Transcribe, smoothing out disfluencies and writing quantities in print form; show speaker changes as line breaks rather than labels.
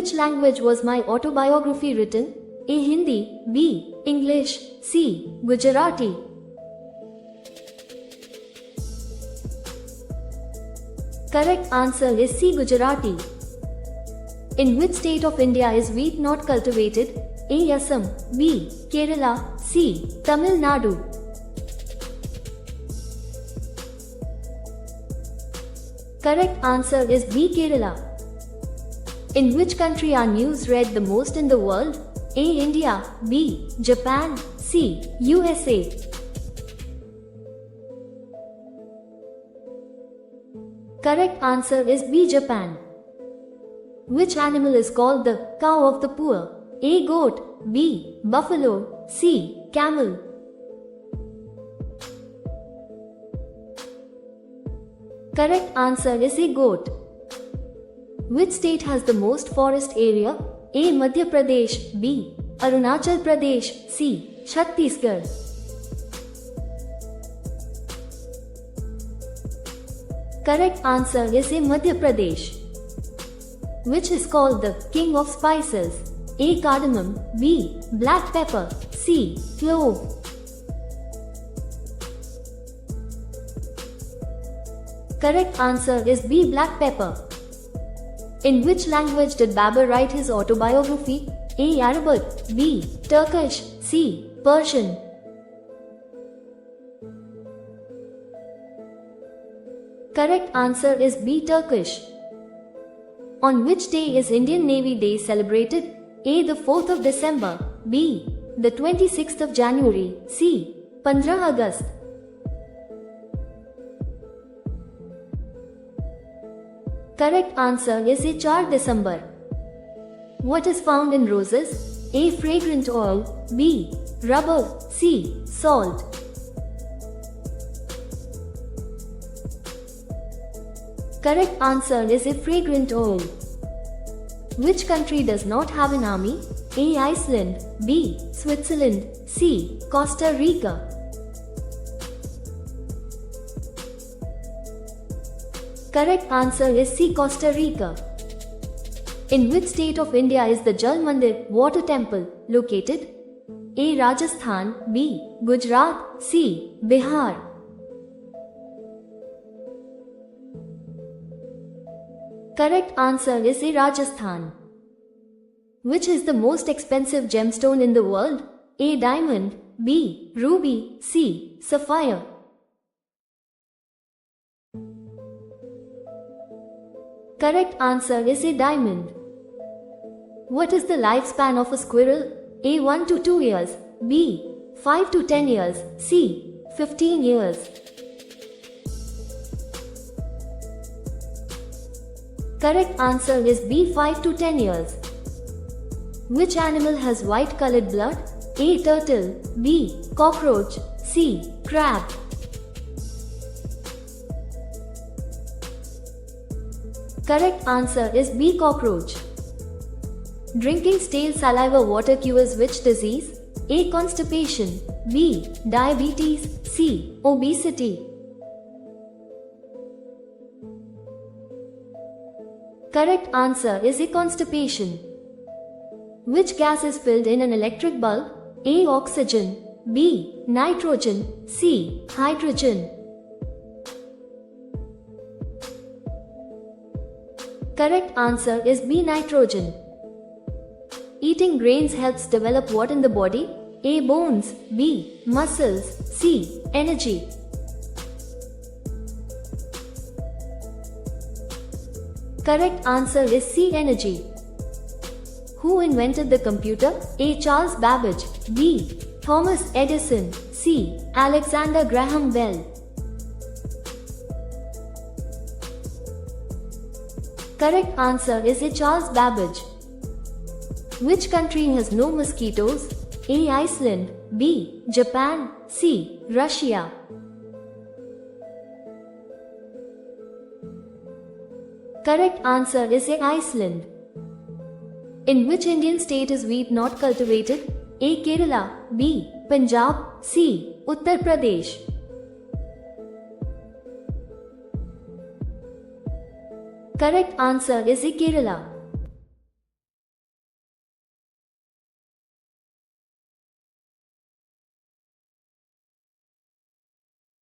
which language was my autobiography written? A. Hindi, B. English, C. Gujarati. Correct answer is C. Gujarati. In which state of India is wheat not cultivated? A. Assam, B. Kerala, C. Tamil Nadu. Correct answer is B. Kerala. In which country are news read the most in the world? A. India, B. Japan, C. USA. Correct answer is B. Japan. Which animal is called the cow of the poor? A. Goat, B. Buffalo, C. Camel. Correct answer is A. Goat. Which state has the most forest area? A. Madhya Pradesh, B. Arunachal Pradesh, C. Chhattisgarh. Correct answer is A. Madhya Pradesh. Which is called the king of spices? A. Cardamom, B. Black pepper, C. Clove. Correct answer is B. Black pepper. In which language did Babur write his autobiography? A. Arabic, B. Turkish, C. Persian. Correct answer is B. Turkish. On which day is Indian Navy Day celebrated? A. The 4th of December, B. The 26th of January, C. 15 August. Correct answer is A. 4 December. What is found in roses? A. Fragrant oil, B. Rubber, C. Salt. Correct answer is A. Fragrant oil. Which country does not have an army? A. Iceland, B. Switzerland, C. Costa Rica. Correct answer is C. Costa Rica. In which state of India is the Jal Mandir water temple located? A. Rajasthan, B. Gujarat, C. Bihar. Correct answer is A. Rajasthan. Which is the most expensive gemstone in the world? A. Diamond, B. Ruby, C. Sapphire. Correct answer is A. Diamond. What is the lifespan of a squirrel? A. 1 to 2 years, B. 5 to 10 years, C. 15 years. Correct answer is B. 5 to 10 years. Which animal has white colored blood? A. Turtle, B. Cockroach, C. Crab. Correct answer is B. Cockroach. Drinking stale saliva water cures which disease? A. Constipation, B. Diabetes, C. Obesity. Correct answer is A. Constipation. Which gas is filled in an electric bulb? A. Oxygen, B. Nitrogen, C. Hydrogen. Correct answer is B. Nitrogen. Eating grains helps develop what in the body? A. Bones, B. Muscles, C. Energy. Correct answer is C. Energy. Who invented the computer? A. Charles Babbage, B. Thomas Edison, C. Alexander Graham Bell. Correct answer is A. Charles Babbage. Which country has no mosquitoes? A. Iceland, B. Japan, C. Russia. Correct answer is A. Iceland. In which Indian state is wheat not cultivated? A. Kerala, B. Punjab, C. Uttar Pradesh. Correct answer is A. Kerala.